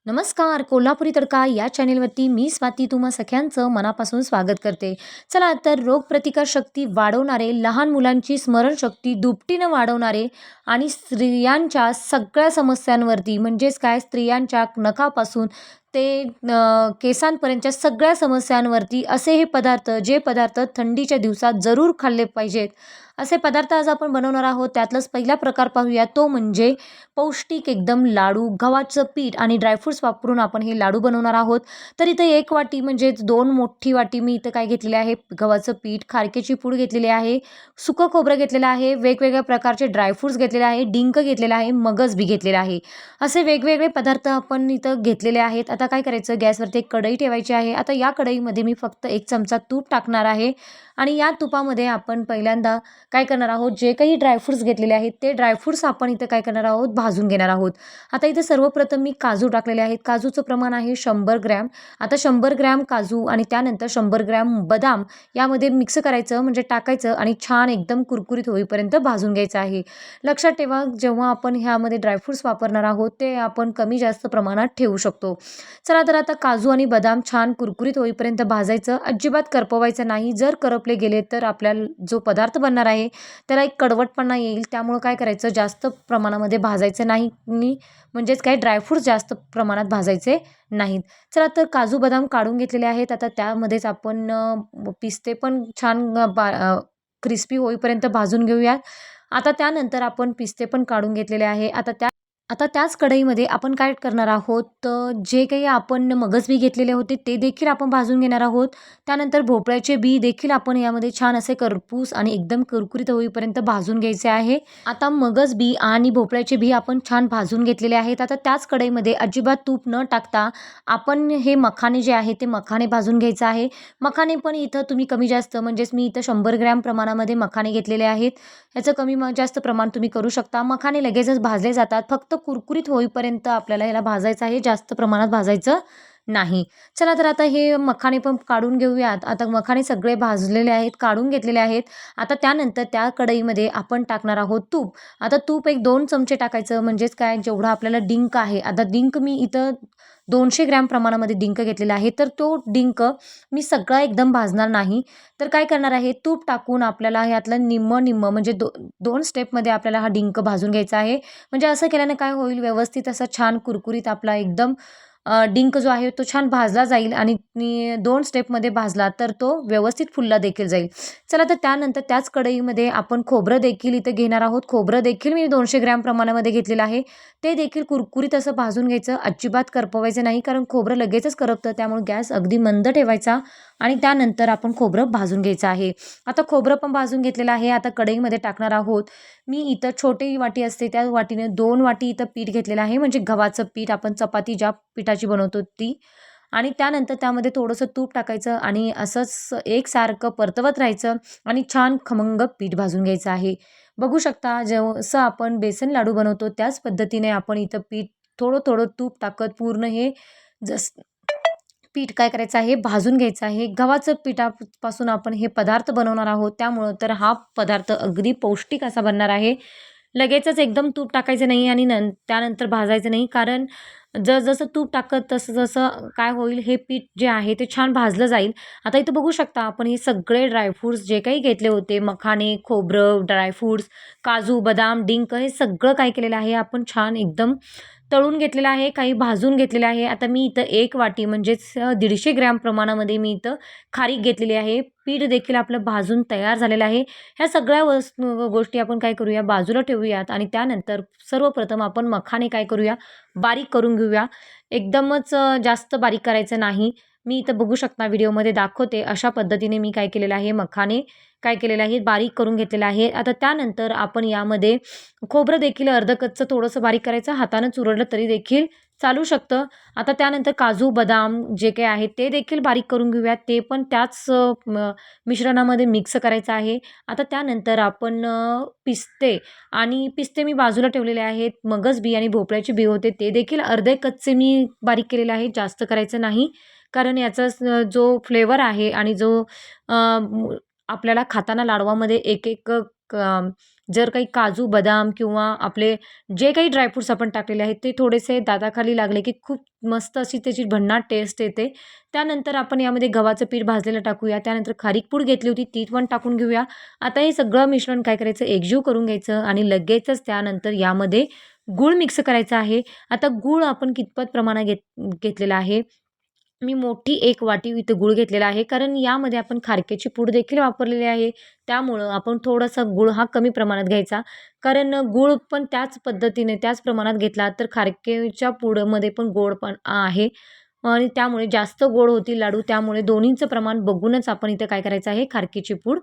नमस्कार. कोल्हापुरी तडका या चॅनेलवरती मी स्वाती तुम्हा सगळ्यांचं मनापासून स्वागत करते. चला तर रोगप्रतिकारशक्ती वाढवणारे, लहान मुलांची स्मरणशक्ती दुपटीनं वाढवणारे आणि स्त्रियांच्या सगळ्या समस्यांवरती म्हणजेच काय स्त्रियांच्या नखापासून ते केसांपर्यंतच्या सगळ्या समस्यांवरती असे हे पदार्थ जे पदार्थ थंडीच्या दिवसात जरूर खाल्ले पाहिजेत. असे पदार्थ आज आपण बनवणार आहोत. त्यातलाच पहिला प्रकार पाहूया तो म्हणजे पौष्टिक एकदम लाडू. गव्हाचं पीठ आणि ड्रायफ्रुट्स वापरून आपण हे लाडू बनवणार आहोत. तर इथं 1 वाटी म्हणजेच 2 मोठी वाटी मी इथं काय घेतलेले आहे, गव्हाचं पीठ, खारकेची पूड घेतलेली आहे, सुकं खोबरं घेतलेलं आहे, वेगवेगळ्या प्रकारचे ड्रायफ्रुट्स घेतलेले आहे, डिंक घेतलेला आहे, मगज बी घेतलेला आहे. असे वेगवेगळे पदार्थ आपण इथं घेतलेले आहेत. आता काय करायचं, गॅसवरती एक कढई ठेवायची आहे. आता या कढईमध्ये मी फक्त 1 चमचा तूप टाकणार आहे आणि या तुपामध्ये आपण पहिल्यांदा काय करणार आहोत, जे काही ड्रायफ्रुट्स घेतलेले आहेत ते ड्रायफ्रुट्स आपण इथं काय करणार आहोत, भाजून घेणार आहोत. आता इथे सर्वप्रथम मी काजू टाकलेले आहेत. काजूचं प्रमाण आहे 100 ग्रॅम. आता 100 ग्रॅम काजू आणि त्यानंतर 100 ग्रॅम बदाम यामध्ये मिक्स करायचं म्हणजे टाकायचं आणि छान एकदम कुरकुरीत होईपर्यंत भाजून घ्यायचं आहे. लक्षात ठेवा, जेव्हा आपण ह्यामध्ये ड्रायफ्रुट्स वापरणार आहोत ते आपण कमी जास्त प्रमाणात ठेवू शकतो. चला तर आता काजू आणि बदाम छान कुरकुरीत होईपर्यंत भाजायचं, अजिबात करपवायचं नाही. जर करपले गेले तर आपल्याला जो पदार्थ बनणार आहे त्याला एक कडवटपणा येईल. त्यामुळं काय करायचं, जास्त प्रमाणामध्ये भाजायचं नाही म्हणजेच काय ड्रायफ्रुट्स जास्त प्रमाणात भाजायचे नाहीत. चला तर काजू बदाम काढून घेतलेले आहेत. आता त्यामध्येच आपण पिस्ते पण छान क्रिस्पी होईपर्यंत भाजून घेऊयात. आता त्यानंतर आपण पिस्ते पण काढून घेतलेले आहे. आता त्याच कढईमध्ये आपण काय करणार आहोत, जे काही आपण मगज बी घेतलेले होते ते देखील आपण भाजून घेणार आहोत. त्यानंतर भोपळ्याचे बी देखील आपण यामध्ये छान असे करपूस आणि एकदम कुरकुरीत होईपर्यंत भाजून घ्यायचे आहे. आता मगज बी आणि भोपळ्याचे बी आपण छान भाजून घेतलेले आहेत. आता त्याच कढईमध्ये अजिबात तूप न टाकता आपण हे मखाने जे आहे ते मखाने भाजून घ्यायचं आहे. मखाने पण इथं तुम्ही कमी जास्त म्हणजेच मी इथं 100 ग्रॅम प्रमाणामध्ये मखाने घेतलेले आहेत. ह्याचं कमी जास्त प्रमाण तुम्ही करू शकता. मखाने लगेचच भाजले जातात. फक्त कुरकुरीत होईपर्यंत आपल्याला ह्याला भाजायचं आहे, जास्त प्रमाणात भाजायचं नाही. चला तर आता हे मखाने पण काढून घेऊयात. आता मखाने सगळे भाजलेले आहेत, काढून घेतलेले आहेत. आता त्यानंतर त्या कढईमध्ये आपण टाकणार आहोत तूप. आता तूप एक 2 चमचे टाकायचं म्हणजेच काय, जेवढा आपल्याला डिंक आहे. आता डिंक मी इथं 200 ग्रॅम प्रमाणामध्ये डिंक घेतलेला आहे. तर तो डिंक मी सगळा एकदम भाजणार नाही. तर काय करणार आहे, तूप टाकून आपल्याला ह्यातलं निम्मं म्हणजे 2 स्टेपमध्ये आपल्याला हा डिंक भाजून घ्यायचा आहे. म्हणजे असं केल्याने काय होईल, व्यवस्थित असा छान कुरकुरीत आपला एकदम डिंक जो आहे तो छान भाजला जाईल आणि 2 स्टेपमध्ये भाजला तर तो व्यवस्थित फुलला देखील जाईल. चला तर त्यानंतर त्याच कढईमध्ये आपण खोबरं देखील इथं घेणार आहोत. खोबरं देखील मी 200 ग्रॅम प्रमाणामध्ये घेतलेलं आहे. ते देखील कुरकुरीत असं भाजून घ्यायचं, अजिबात करपवायचं नाही, कारण खोबरं लगेचच करपतं. त्यामुळे गॅस अगदी मंद ठेवायचा आणि त्यानंतर आपण खोबरं भाजून घ्यायचं आहे. आता खोबरं पण भाजून घेतलेलं आहे. आता कढईमध्ये टाकणार आहोत. मी इथं छोटी वाटी असते त्या वाटीने 2 वाटी इथं पीठ घेतलेलं आहे, म्हणजे गव्हाचं पीठ, आपण चपाती ज्या पिठाची बनवतो ती. आणि त्यानंतर त्यामध्ये थोडंसं तूप टाकायचं आणि असंच एकसारखं परतवत राहायचं आणि छान खमंग पीठ भाजून घ्यायचं आहे. बघू शकता, जसं आपण बेसन लाडू बनवतो त्याच पद्धतीने आपण इथं पीठ थोडं थोडं तूप टाकत पूर्ण हे जस पीठ काय करायचं आहे, भाजून घ्यायचं आहे. गव्हाचं पिठापासून आपण हे पदार्थ बनवणार आहोत, त्यामुळं तर हा पदार्थ अगदी पौष्टिक असा बनणार आहे. लगेचच एकदम तूप टाकायचं नाही आणि त्यानंतर भाजायचं नाही, कारण जसं तूप टाकत तसं काय होईल, हे पीठ जे आहे ते छान भाजलं जाईल. आता इथं बघू शकता, आपण हे सगळे ड्रायफ्रुट्स जे काही घेतले होते, मखाने, खोबरं, ड्रायफ्रुट्स, काजू, बदाम, डिंक, हे सगळं काय केलेलं आहे, आपण छान एकदम तळून घेतलेलं आहे, काही भाजून घेतलेलं आहे. आता मी इथं 1 वाटी म्हणजेच 150 ग्रॅम प्रमाणामध्ये मी इथं खारीक घेतलेली आहे. पीठ देखील आपलं भाजून तयार झालेलं आहे. ह्या सगळ्या गोष्टी आपण काय करूया, बाजूला ठेवूयात आणि त्यानंतर सर्वप्रथम आपण मखाने काय करूया, बारीक करून घेऊया. एकदमच जास्त बारीक करायचं नाही. मी इथं बघू शकता, व्हिडिओमध्ये दाखवते अशा पद्धतीने मी काय केलेलं आहे, मखाने काय केलेलं आहे, बारीक करून घेतलेलं आहे. आता त्यानंतर आपण यामध्ये खोबरं देखील अर्ध कच्चं थोडंसं बारीक करायचं, हातानं चुरडलं तरी देखील चालू शकतं. आता त्यानंतर काजू, बदाम जे काही आहे ते देखील बारीक करून घेऊयात. ते पण त्याच मिश्रणामध्ये मिक्स करायचं आहे. आता त्यानंतर आपण पिस्ते मी बाजूला ठेवलेले आहेत. मगज बी आणि भोपळ्याचे बी होते ते देखील अर्धे कच्चे मी बारीक केलेले आहे, जास्त करायचं नाही. कारण याचा जो फ्लेवर आहे आणि जो आपल्याला खाताना लाडवामध्ये एक एक जर काही काजू, बदाम किंवा आपले जे काही ड्रायफ्रुट्स आपण टाकलेले आहेत ते थोडेसे दाताखाली लागले की खूप मस्त अशी त्याची भन्नाट टेस्ट येते. त्यानंतर आपण यामध्ये गव्हाचं पीठ भाजलेलं टाकूया. त्यानंतर खारीक पूड घेतली होती ती पण टाकून घेऊया. आता हे सगळं मिश्रण काय करायचं, एकजीव करून घ्यायचं आणि लगेचच त्यानंतर यामध्ये गूळ मिक्स करायचा आहे. आता गूळ आपण कितपत प्रमाणात घेतलेला आहे. मी मोठी एक वाटी इथं गूळ घेतलेला आहे. कारण यामध्ये आपण खारक्याची पूड देखील वापरलेली आहे. त्यामुळं आपण थोडासा गूळ हा कमी प्रमाणात घ्यायचा. कारण गूळ पण त्याच पद्धतीने त्याच प्रमाणात घेतला तर खारकेच्या पूडमध्ये पण गोडपण आहे आणि त्यामुळे जास्त गोड होतील लाडू. त्यामुळे दोन्हींचं प्रमाण बघूनच आपण इथं काय करायचं आहे, खारकेची पूड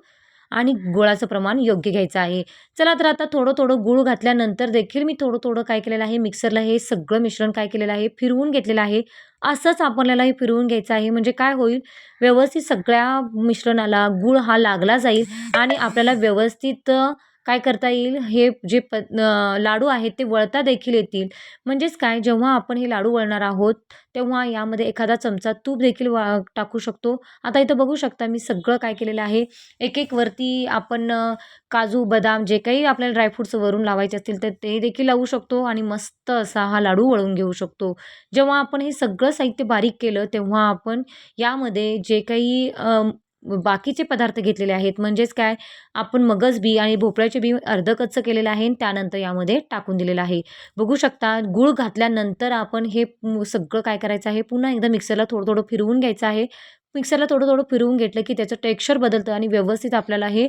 आणि गुळाचं प्रमाण योग्य घ्यायचं आहे. चला तर आता थोडं-थोडं गूळ घातल्यानंतर देखील मी थोडं-थोडं काय केलेलं आहे, मिक्सरला हे सगळं मिश्रण काय केलेलं आहे, फिरवून घेतलेलं आहे. असंच आपल्याला हे फिरवून घ्यायचं आहे. म्हणजे काय होईल, व्यवस्थित सगळ्या मिश्रणाला गूळ हा लागला जाईल आणि आपल्याला व्यवस्थित काय करता येईल, हे जे लाडू आहेत ते वळता देखील येतील. म्हणजेच काय, जेव्हा आपण हे लाडू वळणार आहोत, तेव्हा यामध्ये एखादा चमचा तूप देखील टाकू शकतो. आता इथं बघू शकता मी सगळं काय केलेलं आहे. एक-एक वरती आपण काजू, बदाम जे काही आपल्याला ड्रायफ्रुट्स वरून लावायचे असतील तर ते देखील लावू शकतो आणि मस्त असा हा लाडू वळून घेऊ शकतो. जेव्हा आपण हे सगळं साहित्य बारीक केलं तेव्हा आपण यामध्ये जे काही बाकीचे पदार्थ घेतलेले आहेत, म्हणजेच काय, आपण मगज बी आणि भोपळ्याचे बी अर्धं कच्चं केलेलं आहे आणि त्यानंतर यामध्ये टाकून दिलेलं आहे. बघू शकता गूळ घातल्यानंतर आपण हे सगळं काय करायचं आहे, पुन्हा एकदा मिक्सरला थोडं-थोडं फिरवून घ्यायचं आहे. मिक्सरला थोडं-थोडं फिरवून घेतलं की त्याचं टेक्स्चर बदलतं आणि व्यवस्थित आपल्याला हे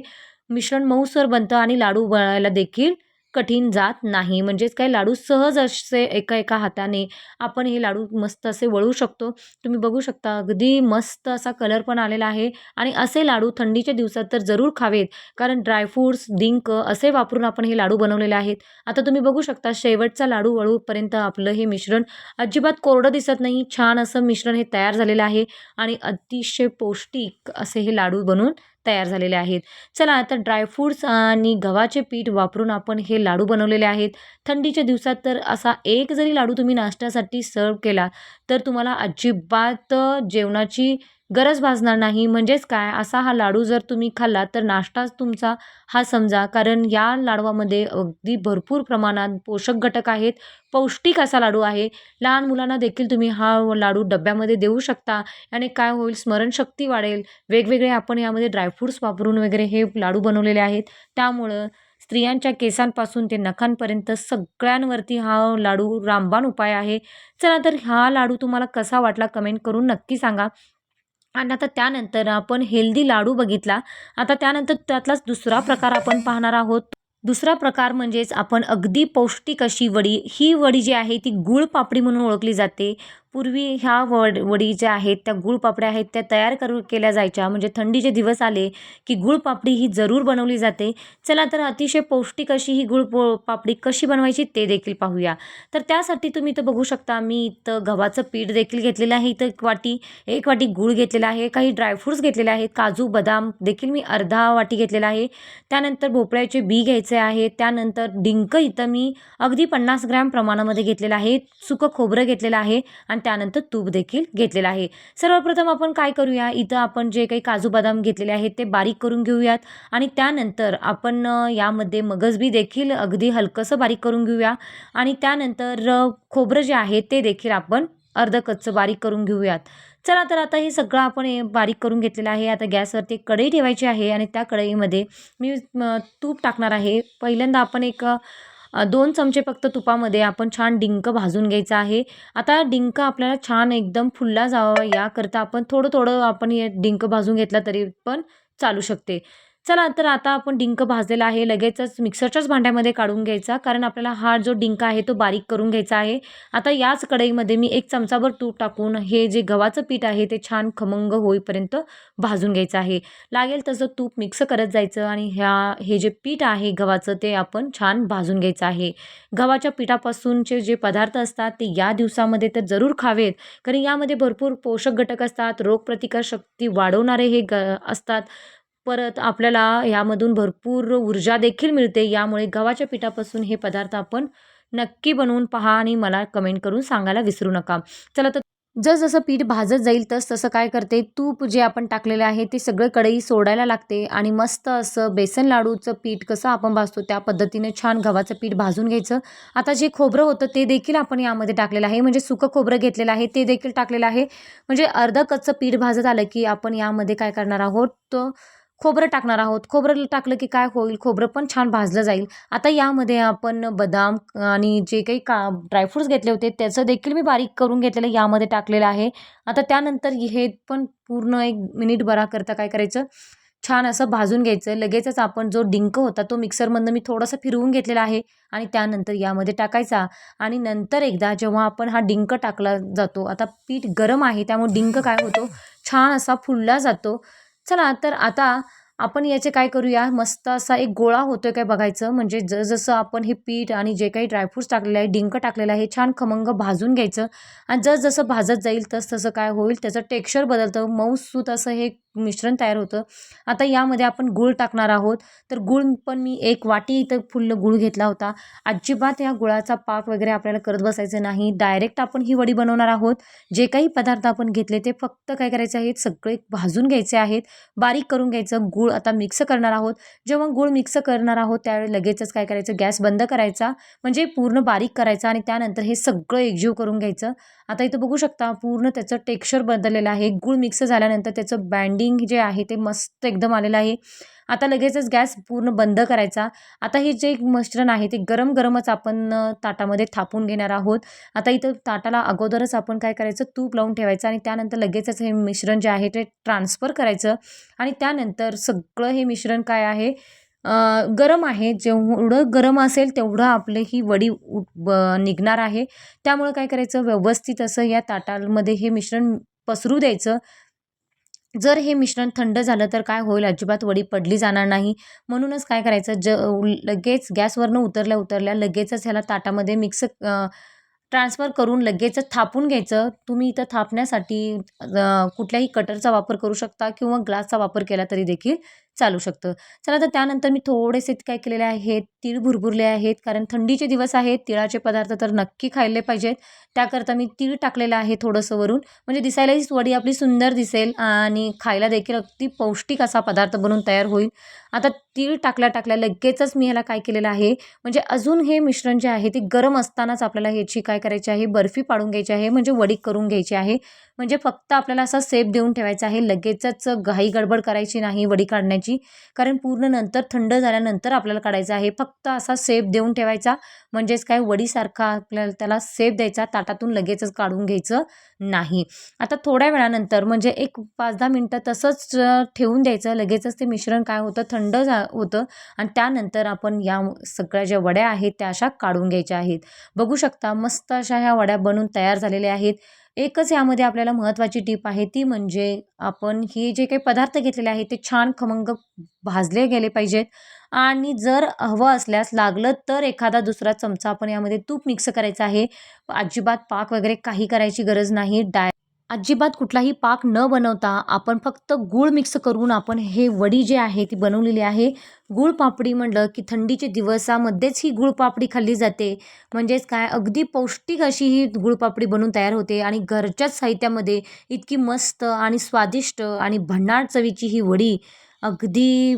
मिश्रण मऊसर बनतं आणि लाडू वळायला देखील कठीण जात नाही. म्हणजेच काय, लाडू सहज असे एका-एका हाताने आपण हे लाडू मस्त असे वळू शकतो. तुम्ही बघू शकता अगदी मस्त असा कलर पण आलेला आहे आणि असे लाडू थंडीच्या दिवसात तर जरूर खावेत. कारण ड्रायफ्रुट्स, डिंक असे वापरून आपण हे लाडू बनवलेले आहेत. आता तुम्ही बघू शकता शेवटचा लाडू वळूपर्यंत आपलं हे मिश्रण अजिबात कोरडं दिसत नाही. छान असं मिश्रण हे तयार झालेलं आहे आणि अतिशय पौष्टिक असे हे लाडू बनून तयार झालेले आहेत. चला आता ड्रायफ्रुट्स आणि गव्हाचे पीठ वापरून आपण हे लाडू बनवलेले आहेत. थंडीच्या दिवसात तर असा एक जरी लाडू तुम्ही नाश्त्यासाठी सर्व्ह केला तर तुम्हाला अजिबात जेवणाची गरज भासणार नाही. म्हणजेच काय, असा हा लाडू जर तुम्ही खाल्ला तर नाश्ताच तुमचा हा समजा. कारण या लाडवामध्ये अगदी भरपूर प्रमाणात पोषक घटक आहेत. पौष्टिक असा लाडू आहे. लहान मुलांना देखील तुम्ही हा लाडू डब्यामध्ये देऊ शकता आणि काय होईल, स्मरणशक्ती वाढेल. वेगवेगळे आपण यामध्ये ड्रायफ्रुट्स वापरून वगैरे हे लाडू बनवलेले आहेत. त्यामुळं स्त्रियांच्या केसांपासून ते नखांपर्यंत सगळ्यांवरती हा लाडू रामबाण उपाय आहे. चला तर हा लाडू तुम्हाला कसा वाटला कमेंट करून नक्की सांगा. आणि आता त्यानंतर आपण हेल्दी लाडू बघितला. आता त्यानंतर त्यातलाच दुसरा प्रकार आपण पाहणार आहोत. दुसरा प्रकार म्हणजेच आपण अगदी पौष्टिक अशी वडी. ही वडी जी आहे ती गूळ पापडी म्हणून ओळखली जाते. पूर्वी ह्या वडी ज्या आहेत त्या गूळ पापड्या आहेत त्या तयार केल्या जायच्या. म्हणजे थंडीचे दिवस आले की गूळ पापडी ही जरूर बनवली जाते. चला तर अतिशय पौष्टिक अशी ही पापडी कशी बनवायची ते देखील पाहूया. तर त्यासाठी तुम्ही इथं बघू शकता मी इथं गव्हाचं पीठ देखील घेतलेलं आहे. इथं एक वाटी गूळ घेतलेला आहे. काही ड्रायफ्रुट्स घेतलेले आहेत. काजू, बदाम देखील मी अर्धा वाटी घेतलेला आहे. त्यानंतर भोपळ्याचे बी घ्यायचे आहेत. त्यानंतर डिंक इथं मी अगदी 50 ग्रॅम प्रमाणामध्ये घेतलेलं आहे. सुकं खोबरं घेतलेलं आहे आणि त्यानंतर तूप देखील घेतलेलं आहे. सर्वप्रथम आपण काय करूया, इथं आपण जे काही काजू बदाम घेतलेले आहेत ते बारीक करून घेऊयात आणि त्यानंतर आपण यामध्ये मगज बी देखील अगदी हलकंसं बारीक करून घेऊया आणि त्यानंतर खोबरं जे आहे ते देखील आपण अर्धं कच्चं बारीक करून घेऊयात. चला तर आता हे सगळं आपण बारीक करून घेतलेलं आहे. आता गॅसवरती कढई ठेवायची आहे आणि त्या कढईमध्ये मी तूप टाकणार आहे. पहिल्यांदा आपण 2 चमचे फक्त तुपामध्ये आपण छान डिंक भाजून घ्यायचा आहे. आता डिंक आपल्याला छान एकदम फुलला जावा याकरता आपण थोडं-थोडं आपण हे डिंक भाजून घेतला तरी पण चालू शकते. चला तर आता आपण डिंक भाजलेला आहे लगेचच मिक्सरच्याच भांड्यामध्ये काढून घ्यायचा. कारण आपल्याला हा जो डिंक आहे तो बारीक करून घ्यायचा आहे. आता याच कढईमध्ये मी 1 चमचाभर तूप टाकून हे जे गव्हाचं पीठ आहे ते छान खमंग होईपर्यंत भाजून घ्यायचं आहे. लागेल तसं तूप मिक्स करत जायचं आणि हे जे पीठ आहे गव्हाचं ते आपण छान भाजून घ्यायचं आहे. गव्हाच्या पिठापासूनचे जे पदार्थ असतात ते या दिवसामध्ये तर जरूर खावेत. कारण यामध्ये भरपूर पोषक घटक असतात. रोगप्रतिकारशक्ती वाढवणारे हे असतात. परत आपल्याला यामधून भरपूर ऊर्जा देखील मिळते. यामुळे गव्हाच्या पिठापासून हे पदार्थ आपण नक्की बनवून पहा आणि मला कमेंट करून सांगायला विसरू नका. चला तर जसं पीठ भाजत जाईल तसं काय करते, तूप जे आपण टाकलेलं आहे ते सगळं कढई सोडायला लागते आणि मस्त असं बेसन लाडूचं पीठ कसं आपण भाजतो त्या पद्धतीने छान गव्हाचं पीठ भाजून घ्यायचं. आता जे खोबरं होतं ते देखील आपण यामध्ये टाकलेलं आहे, म्हणजे सुकं खोबरं घेतलेलं आहे ते देखील टाकलेलं आहे. म्हणजे अर्धं कच्चं पीठ भाजत आलं की आपण यामध्ये काय करणार आहोत, तर खोबरं टाकणार आहोत. खोबरं टाकलं की काय होईल, खोबरं पण छान भाजलं जाईल. आता यामध्ये आपण बदाम आणि जे काही ड्रायफ्रुट्स घेतले होते त्याचं देखील मी बारीक करून घेतलेलं यामध्ये टाकलेलं आहे. आता त्यानंतर हे पण पूर्ण 1 मिनिट करता काय करायचं, छान असं भाजून घ्यायचं. लगेचच आपण जो डिंक होता तो मिक्सरमधनं मी थोडंसं फिरवून घेतलेला आहे आणि त्यानंतर यामध्ये टाकायचा आणि नंतर एकदा जेव्हा आपण हा डिंक टाकला जातो, आता पीठ गरम आहे त्यामुळे डिंक काय होतो, छान असा फुलला जातो. चला तर आता आपण याचे काय करूया, मस्त असा एक गोळा होतोय काय बघायचं. म्हणजे जसं आपण हे पीठ आणि जे काही ड्रायफ्रुट्स टाकलेले आहे, डिंक टाकलेलं आहे, छान खमंग भाजून घ्यायचं आणि जसं भाजत जाईल तसं काय होईल, त्याचं टेक्स्चर बदलतं, मऊसूत असं हे मिश्रण तयार होतं. आता यामध्ये आपण गूळ टाकणार आहोत. तर गूळ पण मी 1 वाटी इथं फुल्ल गूळ घेतला होता. अजिबात या गुळाचा पाक वगैरे आपल्याला करत बसायचं नाही. डायरेक्ट आपण ही वडी बनवणार आहोत. जे काही पदार्थ आपण घेतले ते फक्त काय करायचे आहेत, सगळे भाजून घ्यायचे आहेत, बारीक करून घ्यायचं. गूळ आता मिक्स करणार आहोत. जेव्हा गूळ मिक्स करणार आहोत त्यावेळी लगेचच काय करायचं, गॅस बंद करायचा, म्हणजे पूर्ण बारीक करायचा आणि त्यानंतर हे सगळं एकजीव करून घ्यायचं. आता इथं बघू शकता पूर्ण त्याचं टेक्स्चर बदललेलं आहे. गूळ मिक्स झाल्यानंतर त्याचं बाइंडिंग जे आहे ते मस्त एकदम आलेलं आहे. आता लगेचच गॅस पूर्ण बंद करायचा. आता हे जे मिश्रण आहे ते गरम-गरमच आपण ताटामध्ये थापून घेणार आहोत. आता इथं ताटाला अगोदरच आपण काय करायचं, तूप लावून ठेवायचं आणि त्यानंतर लगेचच हे मिश्रण जे आहे ते ट्रान्सफर करायचं आणि त्यानंतर सगळं हे मिश्रण काय आहे, गरम आहे. जेवढं गरम असेल तेवढं आपली ही वडी निघणार आहे. त्यामुळं काय करायचं, व्यवस्थित असं या ताटामध्ये हे मिश्रण पसरू द्यायचं. जर हे मिश्रण थंड झालं तर काय होईल, अजिबात वडी पडली जाणार नाही. म्हणूनच काय करायचं, लगेच गॅसवरनं उतरल्या लगेचच ह्याला ताटामध्ये ट्रान्सफर करून लगेचच थापून घ्यायचं. तुम्ही इथं थापण्यासाठी कुठल्याही कटरचा वापर करू शकता किंवा ग्लासचा वापर केला तरी देखील चालू शकतं. चला तर त्यानंतर मी थोडेसे काय केलेले आहेत, तीळ भुरभुरले आहेत. कारण थंडीचे दिवस आहेत, तिळाचे पदार्थ तर नक्की खाल्ले पाहिजेत. त्याकरता मी तीळ टाकलेलं आहे थोडंसं वरून. म्हणजे दिसायलाही वडी आपली सुंदर दिसेल आणि खायला देखील अगदी पौष्टिक असा पदार्थ बनून तयार होईल. आता तीळ टाकल्या लगेचच मी ह्याला काय केलेलं आहे, म्हणजे अजून हे मिश्रण जे आहे ते गरम असतानाच आपल्याला ह्याची काय करायची आहे, बर्फी पाडून घ्यायची आहे, म्हणजे वडी करून घ्यायची आहे. म्हणजे फक्त आपल्याला असा सेप देऊन ठेवायचा आहे. लगेचच घाई गडबड करायची नाही वडी काढण्याची. कारण पूर्ण नंतर थंड झाल्यानंतर आपल्याला काढायचं आहे. फक्त असा सेप देऊन ठेवायचा. म्हणजेच काय, वडीसारखा आपल्याला त्याला सेप द्यायचा, ताटातून लगेचच काढून घ्यायचं नाही. आता थोड्या वेळानंतर म्हणजे एक 5-10 मिनटं तसंच ठेवून द्यायचं. लगेचच ते मिश्रण काय होतं, थंड होतं आणि त्यानंतर आपण या सगळ्या ज्या वड्या आहेत त्या अशा काढून घ्यायच्या आहेत. बघू शकता मस्त अशा ह्या वड्या बनून तयार झालेल्या आहेत. एकच यामध्ये आपल्याला महत्त्वाची टीप आहे ती म्हणजे आपण हे जे काही पदार्थ घेतलेले आहेत ते छान खमंग भाजले गेले पाहिजेत आणि जर हवं असल्यास लागलं तर एखादा दुसरा चमचा आपण यामध्ये तूप मिक्स करायचं आहे. अजिबात पाक वगैरे काही करायची गरज नाही. अजिबात कुठलाही पाक न बनवता आपण फक्त गूळ मिक्स करून आपण हे वडी जी आहे ती बनवलेली आहे. गूळ पापडी म्हणलं की थंडीच्या दिवसामध्येच ही गूळ पापडी खाल्ली जाते. म्हणजेच काय, अगदी पौष्टिक अशी ही गूळ पापडी बनून तयार होते आणि घरच्याच साहित्यामध्ये इतकी मस्त आणि स्वादिष्ट आणि भन्नाट चवीची ही वडी अगदी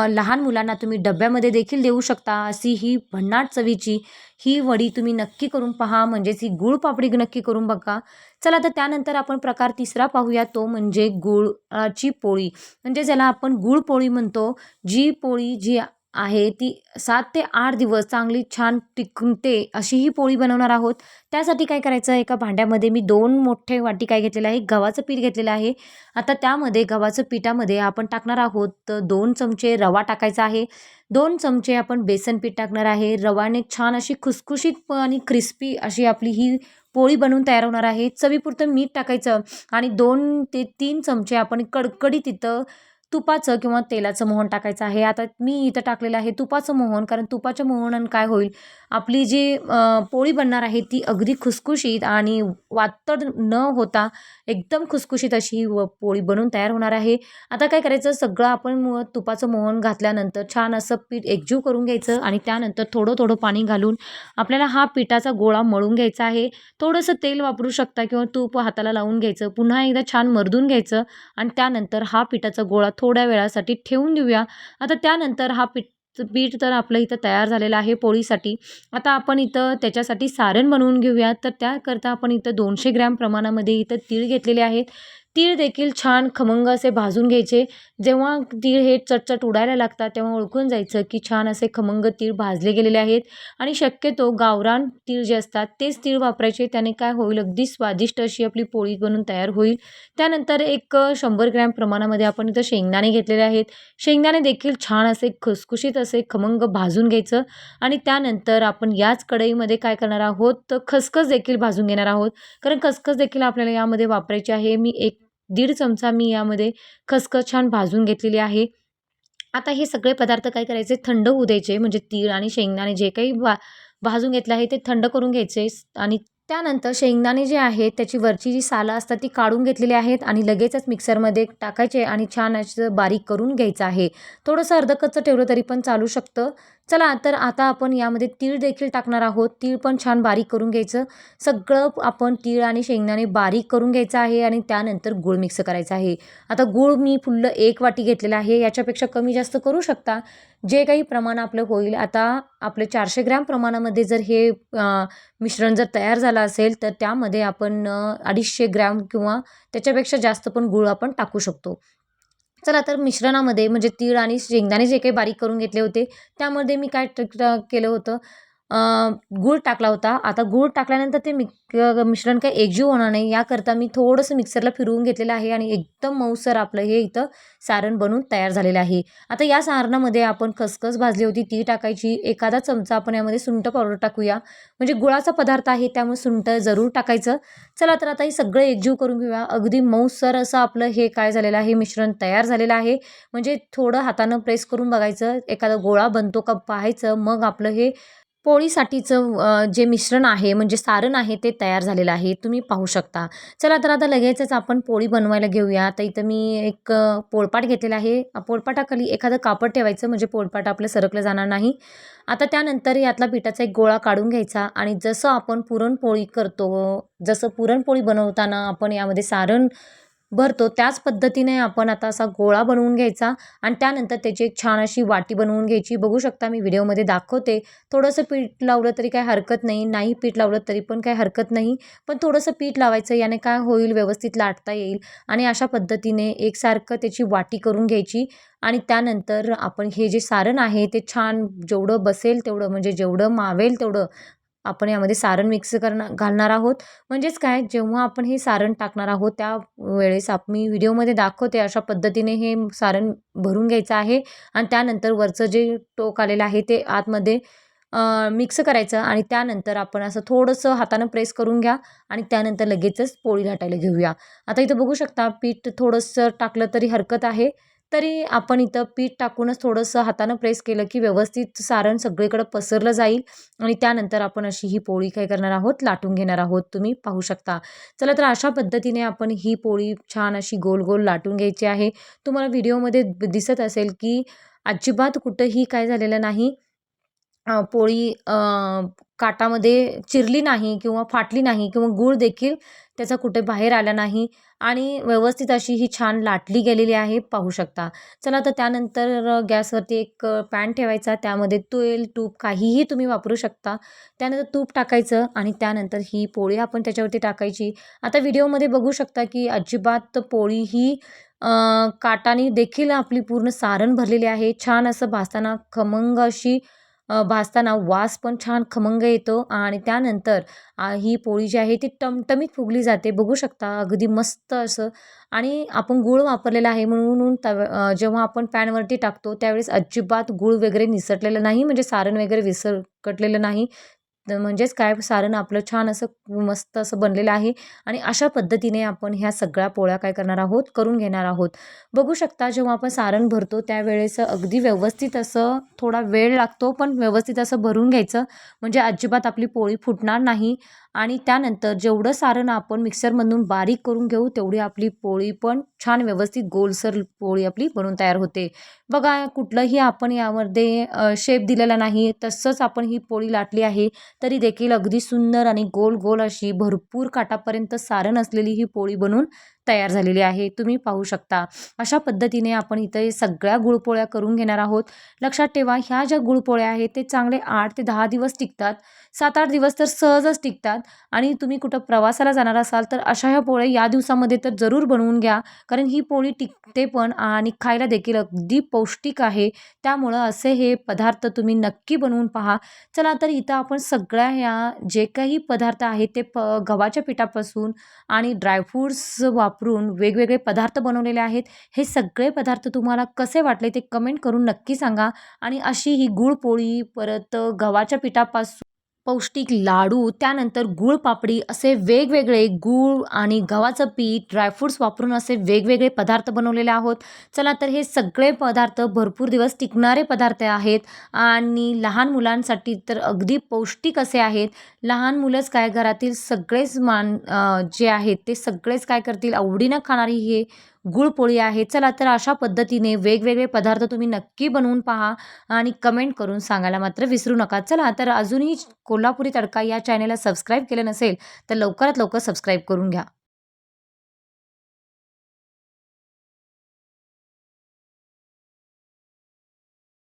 लहान मुलांना तुम्ही डब्यामध्ये देखील देऊ शकता. अशी ही भन्नाट चवीची ही वडी तुम्ही नक्की करून पहा. म्हणजेच ही गूळ पापडी नक्की करून बघा. चला तर त्यानंतर आपण प्रकार तिसरा पाहूया, तो म्हणजे गुळाची पोळी. म्हणजे ज्याला आपण गुळ पोळी म्हणतो. जी पोळी जी आहे ती 7 ते 8 दिवस चांगली छान टिकते अशी ही पोळी बनवणार आहोत. त्यासाठी काय करायचं, एका भांड्यामध्ये मी 2 मोठे वाटी काय घेतलेलं आहे, गव्हाचं पीठ घेतलेलं आहे. आता त्यामध्ये गव्हाचं पिठामध्ये आपण टाकणार आहोत 2 चमचे रवा टाकायचा आहे. 2 चमचे आपण बेसन पीठ टाकणार आहे. रवाने छान अशी खुसखुशीत आणि क्रिस्पी अशी आपली ही पोळी बनवून तयार होणार आहे. चवीपुरतं मीठ टाकायचं आणि 2 ते 3 चमचे आपण कडकडीत तिथं तुपाचं किंवा तेलाचं मोहन टाकायचं आहे. आता मी इथं टाकलेलं आहे तुपाचं मोहन, कारण तुपाच्या मोहनानं काय होईल, आपली जी पोळी बनणार आहे ती अगदी खुसखुशीत आणि वातड न होता एकदम खुसखुशीत अशी पोळी बनून तयार होणार आहे. आता काय करायचं, सगळं आपण तुपाचं मोहन घातल्यानंतर छान असं पीठ एकजीव करून घ्यायचं आणि त्यानंतर थोडं थोडं पाणी घालून आपल्याला हा पिठाचा गोळा मळून घ्यायचा आहे. थोडंसं तेल वापरू शकता किंवा तूप हाताला लावून घ्यायचं. पुन्हा एकदा छान मर्दून घ्यायचं आणि त्यानंतर हा पिठाचा गोळा थोड्या वेळासाठी ठेवून देऊया. आता त्यानंतर हा पीठ तर आपलं इथं तयार झालेलं आहे पोळीसाठी. आता आपण इथं त्याच्यासाठी सारण बनवून घेऊया. तर त्याकरता आपण इथं 200 ग्रॅम प्रमाणामध्ये इथं तीळ घेतलेले आहेत. तीळ देखील छान खमंग असे भाजून घ्यायचे. जेव्हा तीळ हे चटचट उडायला लागतात तेव्हा ओळखून जायचं की छान असे खमंग तीळ भाजले गेलेले आहेत. आणि शक्यतो गावरान तीळ जे असतात तेच तीळ वापरायचे. त्याने काय होईल, अगदी स्वादिष्ट अशी आपली पोळी बनून तयार होईल. त्यानंतर एक 100 ग्रॅम प्रमाणामध्ये आपण इथं शेंगदाणे घेतलेले आहेत. शेंगदाणे देखील छान असे खुसखुशीत असे खमंग भाजून घ्यायचं आणि त्यानंतर आपण याच कढईमध्ये काय करणार आहोत, तर खसखस देखील भाजून घेणार आहोत. कारण खसखस देखील आपल्याला यामध्ये वापरायची आहे. मी 1-1.5 चमचा मी यामध्ये खसखस छान भाजून घेतलेली आहे. आता हे सगळे पदार्थ काय करायचे, थंड होऊ द्यायचे. म्हणजे तीळ आणि शेंगदाणे जे काही भाजून घेतलं आहे ते थंड करून घ्यायचे आणि त्यानंतर शेंगदाणे जे आहेत त्याची वरची जी सालं असतात ती काढून घेतलेली आहेत आणि लगेचच मिक्सरमध्ये टाकायचे आणि छान असं बारीक करून घ्यायचं आहे. थोडंसं अर्धकच्चं ठेवलं तरी पण चालू शकतं. चला, तर आता आपण यामध्ये तीळ देखील टाकणार आहोत. तीळ पण छान बारीक करून घ्यायचं. सगळं आपण तीळ आणि शेंगदाणे बारीक करून घ्यायचं आहे आणि त्यानंतर गूळ मिक्स करायचा आहे. आता गूळ मी फुल्ल 1 वाटी घेतलेला आहे. याच्यापेक्षा कमी जास्त करू शकता, जे काही प्रमाण आपलं होईल. आता आपले 400 ग्रॅम प्रमाणामध्ये जर हे मिश्रण जर तयार झालं असेल तर त्यामध्ये आपण 250 ग्रॅम किंवा त्याच्यापेक्षा जास्त पण गूळ आपण टाकू शकतो. चला, तर मिश्रणामध्ये म्हणजे तीळ आणि शेंगदाणे जे काही बारीक करून घेतले होते त्यामध्ये मी काय केलं होतं, अ, गूळ टाकला होता. आता गूळ टाकल्यानंतर ते मिश्रण काही एकजीव होणार नाही याकरता मी थोडंसं मिक्सरला फिरवून घेतलेलं आहे आणि एकदम मऊसर आपलं हे इथं सारण बनून तयार झालेलं आहे. आता या सारणामध्ये आपण खसखस भाजली होती ती टाकायची. एखादा चमचा आपण यामध्ये सुंठ पावडर टाकूया. म्हणजे गुळाचा पदार्थ आहे त्यामुळे सुंठ जरूर टाकायचं. चला, तर आता हे सगळं एकजीव करून घेऊया. अगदी मऊसर असं आपलं हे काय झालेलं आहे, मिश्रण तयार झालेलं आहे. म्हणजे थोडं हातानं प्रेस करून बघायचं, एखादा गोळा बनतो का पाहायचं. मग आपलं हे पोळीसाठीचं जे मिश्रण आहे म्हणजे सारण आहे ते तयार झालेलं आहे. तुम्ही पाहू शकता. चला, तर आता लगेचच आपण पोळी बनवायला घेऊया. आता इथं मी एक पोळपाट घेतलेला आहे. पोळपाटाखाली एखादं कापड ठेवायचं म्हणजे पोळपाट आपलं सरकलं जाणार नाही. आता त्यानंतर यातला पिठाचा एक गोळा काढून घ्यायचा आणि जसं आपण पुरणपोळी करतो, जसं पुरणपोळी बनवताना आपण यामध्ये सारण भरतो त्याच पद्धतीने आपण आता असा गोळा बनवून घ्यायचा आणि त्यानंतर त्याची एक छान अशी वाटी बनवून घ्यायची. बघू शकता मी व्हिडिओमध्ये दाखवते. थोडंसं पीठ लावलं तरी काही हरकत नाही, नाही पीठ लावलं तरी पण काही हरकत नाही. पण थोडंसं पीठ लावायचं, याने काय होईल, व्यवस्थित लाटता येईल. आणि अशा पद्धतीने एकसारखं त्याची वाटी करून घ्यायची आणि त्यानंतर आपण हे जे सारण आहे ते छान जेवढं बसेल तेवढं, म्हणजे जेवढं मावेल तेवढं आपण यामध्ये सारण मिक्स घालणार आहोत. म्हणजेच काय, जेव्हा आपण हे सारण टाकणार आहोत त्यावेळेस मी व्हिडिओमध्ये दाखवते अशा पद्धतीने हे सारण भरून घ्यायचं आहे आणि त्यानंतर वरचं जे टोक आलेलं आहे ते आतमध्ये मिक्स करायचं आणि त्यानंतर आपण असं थोडंसं हातानं प्रेस करून घ्या आणि त्यानंतर लगेचच पोळी लाटायला घेऊया. आता इथं बघू शकता पीठ थोडंसं टाकलं तरी हरकत आहे. तरी आपण इथं पीठ टाकूनच थोडंसं हातानं प्रेस केलं की व्यवस्थित सारण सगळीकडे पसरलं जाईल आणि त्यानंतर आपण अशी ही पोळी काय करणार आहोत, लाटून घेणार आहोत. तुम्ही पाहू शकता. चला, तर अशा पद्धतीने आपण ही पोळी छान अशी गोल गोल लाटून घ्यायची आहे. तुम्हाला व्हिडिओमध्ये दिसत असेल की अजिबात कुठंही काय झालेलं नाही, पोळी काटामध्ये चिरली नाही किंवा फाटली नाही किंवा गूळ देखील त्याचा कुठे बाहेर आला नाही आणि व्यवस्थित अशी ही छान लाटली गेलेली आहे, पाहू शकता. चला, तर त्यानंतर गॅसवरती एक पॅन ठेवायचा. त्यामध्ये तेल, तूप काहीही तुम्ही वापरू शकता. त्यानंतर तूप टाकायचं आणि त्यानंतर ही पोळी आपण त्याच्यावरती टाकायची. आता व्हिडिओमध्ये बघू शकता की अजिबात पोळी ही काटाने देखील आपली पूर्ण सारण भरलेली आहे. छान असं भाजताना खमंग अशी भाजताना वास पण छान खमंग येतो आणि त्यानंतर ही पोळी जी आहे ती टमटमीत फुगली जाते. बघू शकता अगदी मस्त असं. आणि आपण गूळ वापरलेला आहे म्हणून जेव्हा आपण पॅनवरती टाकतो त्यावेळेस अजिबात गूळ वगैरे निसटलेलं नाही, म्हणजे सारण वगैरे विसरकटलेलं नाही. म्हणजेच काय सारण आपलं छान असं मस्त असं बनलेलं आहे आणि अशा पद्धतीने आपण ह्या सगळ्या पोळ्या काय करणार आहोत करून घेणार आहोत. बघू शकता जेव्हा आपण सारण भरतो त्यावेळेस अगदी व्यवस्थित असं थोडा वेळ लागतो, पण व्यवस्थित असं भरून घ्यायचं म्हणजे अजिबात आपली पोळी फुटणार नाही. आणि त्यानंतर जेवढं सारण आपण मिक्सरमधून बारीक करून घेऊ तेवढी आपली पोळी पण छान व्यवस्थित गोलसर पोळी आपली बनून तयार होते. बघा कुठलंही आपण यामध्ये शेप दिलेला नाही, तसंच आपण ही पोळी लाटली आहे तरी देखील अगदी सुंदर आणि गोल गोल अशी भरपूर काठापर्यंत सारण असलेली ही पोळी बनून तयार झालेली आहे. तुम्ही पाहू शकता अशा पद्धतीने आपण इथे सगळ्या गुळपोळ्या करून घेणार आहोत. लक्षात ठेवा ह्या ज्या गुळपोळ्या आहेत ते चांगले 8 ते 10 दिवस टिकतात. 7-8 दिवस तर सहजच टिकतात. आणि तुम्ही कुठं प्रवासाला जाणार असाल तर अशा ह्या पोळ्या या दिवसामध्ये तर जरूर बनवून घ्या, कारण ही पोळी टिकते पण आणि खायला देखील अगदी पौष्टिक आहे. त्यामुळं असे हे पदार्थ तुम्ही नक्की बनवून पहा. चला तर इथं आपण सगळ्या ह्या जे काही पदार्थ आहेत ते गव्हाच्या पिठापासून आणि ड्रायफ्रूट्स वापरून वेगवेगळे पदार्थ बनवलेले आहेत. हे सगळे पदार्थ तुम्हाला कसे वाटले ते कमेंट करून नक्की सांगा. आणि अशी ही गुळपोळी परत गव्हाच्या पिठापासून पौष्टिक लाडू, त्यानंतर गूळ पापडी असे वेगवेगळे गूळ आणि गव्हाचं पीठ, ड्रायफ्रुट्स वापरून असे वेगवेगळे पदार्थ बनवलेले आहोत. चला तर हे सगळे पदार्थ भरपूर दिवस टिकणारे पदार्थ आहेत आणि लहान मुलांसाठी तर अगदी पौष्टिक असे आहेत. लहान मुलंच काय घरातील सगळेच जे आहेत ते सगळेच काय करतील आवडीनं खाणारी हे गुळपोळी आहे. चला तर अशा पद्धतीने वेगवेगळे पदार्थ तुम्ही नक्की बनवून पहा आणि कमेंट करून सांगायला मात्र विसरू नका. चला तर अजूनही कोल्हापुरी तडका या चॅनेलला सबस्क्राईब केलं नसेल तर लवकरात लवकर सबस्क्राईब करून घ्या.